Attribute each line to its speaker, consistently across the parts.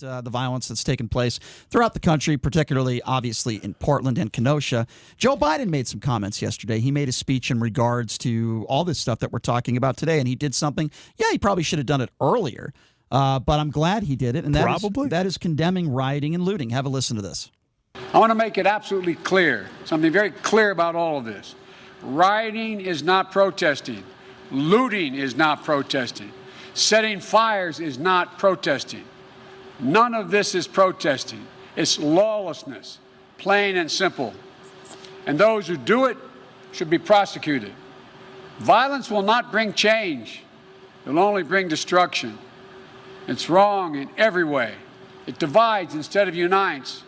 Speaker 1: the violence that's taken place throughout the country, particularly, obviously, in Portland and Kenosha. Joe Biden made some comments yesterday. He made a speech in regards to all this stuff that we're talking about today, and he did something. Yeah, he probably should have done it earlier, but I'm glad he did it, and that is condemning rioting and looting. Have a listen to this.
Speaker 2: I want to make it absolutely clear, something very clear about all of this. Rioting is not protesting. Looting is not protesting. Setting fires is not protesting. None of this is protesting. It's lawlessness, plain and simple. And those who do it should be prosecuted. Violence will not bring change. It'll only bring destruction. It's wrong in every way. It divides instead of unites.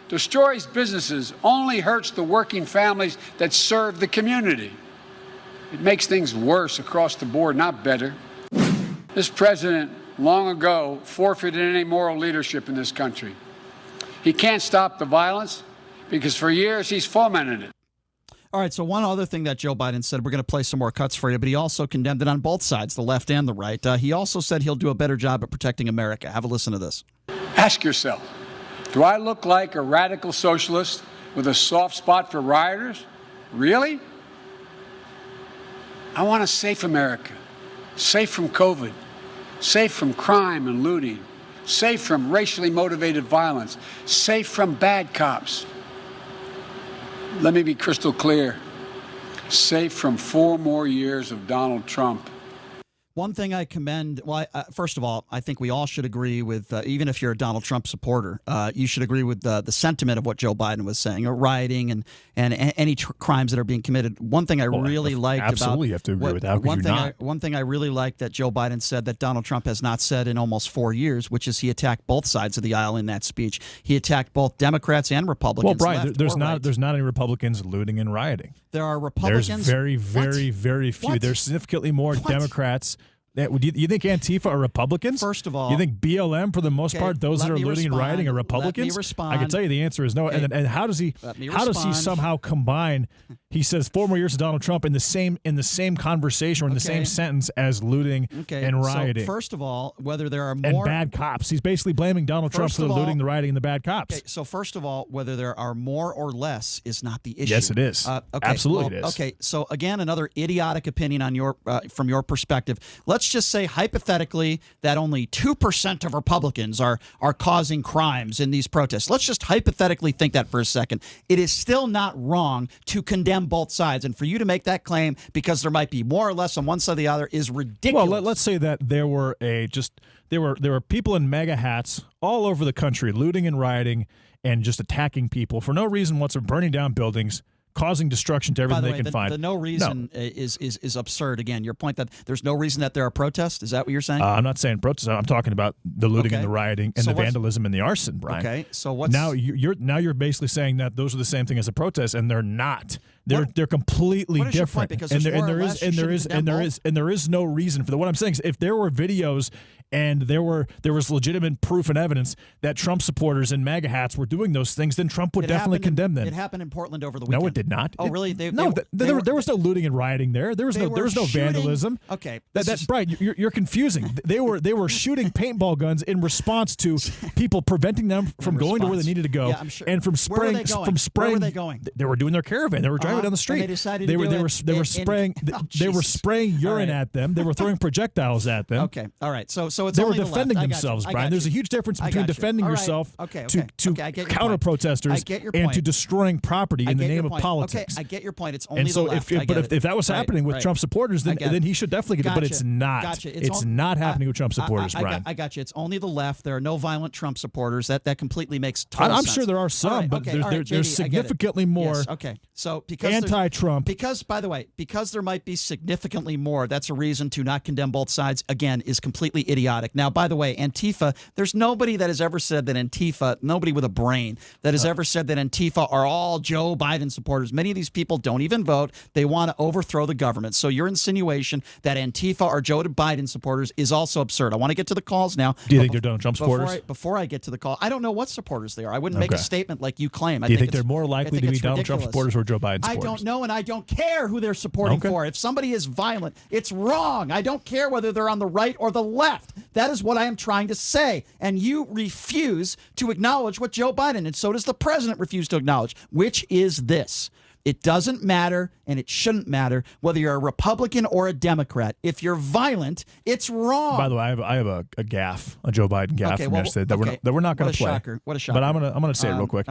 Speaker 2: Destroys businesses, only hurts the working families that serve the community. It makes things worse across the board, not better. This president, long ago, forfeited any moral leadership in this country. He can't stop the violence because for years he's fomented it.
Speaker 1: All right, so one other thing that Joe Biden said, we're going to play some more cuts for you, but he also condemned it on both sides, the left and the right. He also said he'll do a better job at protecting America. Have a listen to this.
Speaker 2: Ask yourself, do I look like a radical socialist with a soft spot for rioters? Really? I want a safe America, safe from COVID, safe from crime and looting, safe from racially motivated violence, safe from bad cops. Let me be crystal clear, safe from 4 more years of Donald Trump.
Speaker 1: One thing I commend, first of all, I think we all should agree with, even if you're a Donald Trump supporter, you should agree with the sentiment of what Joe Biden was saying, rioting and any crimes that are being committed. One thing I really liked
Speaker 3: absolutely, you have to agree with that.
Speaker 1: One thing I really liked that Joe Biden said that Donald Trump has not said in almost 4 years, which is he attacked both sides of the aisle in that speech. He attacked both Democrats and Republicans.
Speaker 3: Well, Brian, there's not any Republicans looting and rioting.
Speaker 1: There are Republicans.
Speaker 3: There's very few.
Speaker 1: What?
Speaker 3: There's significantly more Democrats. You think Antifa are Republicans?
Speaker 1: First of all,
Speaker 3: you think BLM, for the most part, those that are looting and rioting are Republicans?
Speaker 1: Let me respond.
Speaker 3: I can tell you the answer is no.
Speaker 1: Okay.
Speaker 3: And how does he somehow combine? He says 4 more years of Donald Trump in the same conversation or in the same sentence as looting and rioting.
Speaker 1: So first of all, whether there are more
Speaker 3: and bad cops, he's basically blaming Donald Trump for the looting, the rioting, and the bad cops.
Speaker 1: Okay, so first of all, whether there are more or less is not the issue.
Speaker 3: Yes, it is. Absolutely, it is.
Speaker 1: Okay, so again, another idiotic opinion on from your perspective. Let's just say hypothetically that only 2% of Republicans are causing crimes in these protests. Let's just hypothetically think that for a second. It is still not wrong to condemn both sides, and for you to make that claim because there might be more or less on one side or the other is ridiculous.
Speaker 3: Well, let's say that there were people in MAGA hats all over the country looting and rioting and just attacking people for no reason whatsoever, burning down buildings, causing destruction to everything they can find.
Speaker 1: The no reason is absurd. Again, your point that there's no reason that there are protests. Is that what you're saying?
Speaker 3: I'm not saying protests. I'm talking about the looting and the rioting and the vandalism and the arson, Brian.
Speaker 1: Okay, so what's
Speaker 3: now you're basically saying that those are the same thing as a protest, and they're not. They're completely different.
Speaker 1: Because
Speaker 3: and there is no reason for that. What I'm saying is, if there were videos and there was legitimate proof and evidence that Trump supporters in MAGA hats were doing those things, then Trump would definitely condemn them.
Speaker 1: It happened in Portland over the weekend.
Speaker 3: No, it did not.
Speaker 1: Oh, really?
Speaker 3: There was no looting and rioting there. There was no vandalism.
Speaker 1: Okay,
Speaker 3: that's Brian. You're confusing. They were shooting paintball guns in response to people preventing them from going to where they needed to go, and from spraying.
Speaker 1: Where were they going?
Speaker 3: They were doing their caravan. They were driving down the street.
Speaker 1: They decided
Speaker 3: they were spraying urine at them. They were throwing projectiles at them.
Speaker 1: Okay, all right. So it's
Speaker 3: they were
Speaker 1: only
Speaker 3: defending themselves, Brian. There's a huge difference between defending yourself to counter protesters and to destroying property in the name of politics.
Speaker 1: Okay, I get your point. It's only the left.
Speaker 3: If that was happening with Trump supporters, then he should definitely get it. But it's not. It's not happening with Trump supporters, Brian.
Speaker 1: I got you. It's only the left. There are no violent Trump supporters. That completely makes total sense.
Speaker 3: I'm sure there are some, but there's significantly more.
Speaker 1: Yes, okay. So because
Speaker 3: anti-Trump.
Speaker 1: Because, by the way, because there might be significantly more, that's a reason to not condemn both sides, again, is completely idiotic. Now, by the way, Antifa, there's nobody that has ever said that Antifa, nobody with a brain, that has ever said that Antifa are all Joe Biden supporters. Many of these people don't even vote. They want to overthrow the government. So your insinuation that Antifa are Joe Biden supporters is also absurd. I want to get to the calls now.
Speaker 3: Do you think they're Donald Trump supporters?
Speaker 1: Before I get to the call, I don't know what supporters they are. I wouldn't make a statement like you claim.
Speaker 3: Do you think they're more likely to be Donald Trump supporters or Joe Biden supporters?
Speaker 1: I don't know, and I don't care who they're supporting for. If somebody is violent, it's wrong. I don't care whether they're on the right or the left. That is what I am trying to say. And you refuse to acknowledge what Joe Biden, and so does the president, refuse to acknowledge, which is this. It doesn't matter, and it shouldn't matter, whether you're a Republican or a Democrat. If you're violent, it's wrong.
Speaker 3: By the way, I have a gaffe, a Joe Biden gaffe from yesterday that we're not going to play.
Speaker 1: Shocker. What a shocker.
Speaker 3: But I'm gonna say it real quick.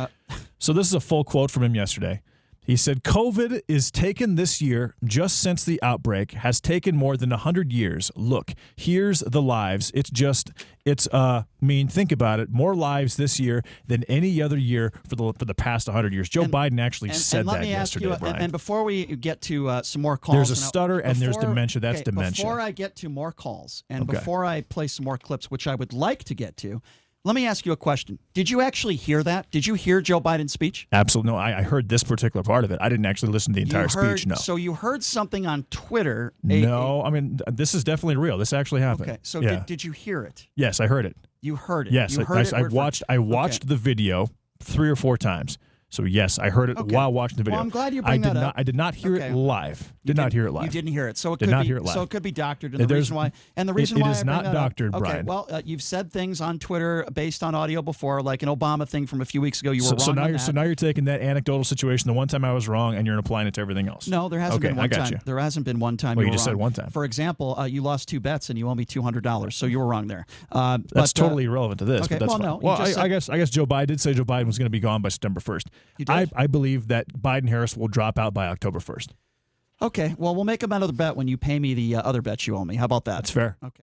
Speaker 3: So this is a full quote from him yesterday. He said, COVID is taken this year, just since the outbreak, has taken more than 100 years. Look, here's the lives. Think about it, more lives this year than any other year for the past 100 years. Joe Biden actually said that yesterday, Brian.
Speaker 1: And before we get to some more calls.
Speaker 3: There's a stutter and there's dementia. That's dementia.
Speaker 1: Before I get to more calls and before I play some more clips, which I would like to get to, let me ask you a question. Did you actually hear that? Did you hear Joe Biden's speech?
Speaker 3: Absolutely. No, I heard this particular part of it. I didn't actually listen to the entire speech, no.
Speaker 1: So you heard something on Twitter.
Speaker 3: No, I mean, this is definitely real. This actually happened.
Speaker 1: Okay, so did you hear it?
Speaker 3: Yes, I heard it.
Speaker 1: You heard it?
Speaker 3: Yes, I watched the video 3 or 4 times. So, yes, I heard it while watching the video.
Speaker 1: Well, I'm glad you bring that up.
Speaker 3: I did not hear it live. Did not hear it live.
Speaker 1: You didn't hear it. So it
Speaker 3: did
Speaker 1: could
Speaker 3: not
Speaker 1: be,
Speaker 3: hear it live.
Speaker 1: So it could be doctored. And the reason why
Speaker 3: it is not doctored, Brian.
Speaker 1: Okay, well, you've said things on Twitter based on audio before, like an Obama thing from a few weeks ago. You were wrong on that.
Speaker 3: So now you're taking that anecdotal situation, the one time I was wrong, and you're applying it to everything else.
Speaker 1: No, there hasn't been one time.
Speaker 3: You.
Speaker 1: There hasn't been one time
Speaker 3: you
Speaker 1: were
Speaker 3: just
Speaker 1: wrong.
Speaker 3: said one time.
Speaker 1: For example, you lost 2 bets and you owe me $200, so you were wrong there.
Speaker 3: That's totally irrelevant to this.
Speaker 1: Okay,
Speaker 3: but that's
Speaker 1: well,
Speaker 3: fine. Well, I guess Joe Biden did say Joe Biden was going to be gone by September 1st.
Speaker 1: You did?
Speaker 3: I believe that Biden-Harris will drop out by October 1st.
Speaker 1: Okay, well, we'll make another bet when you pay me the other bets you owe me. How about that?
Speaker 3: That's fair.
Speaker 1: Okay.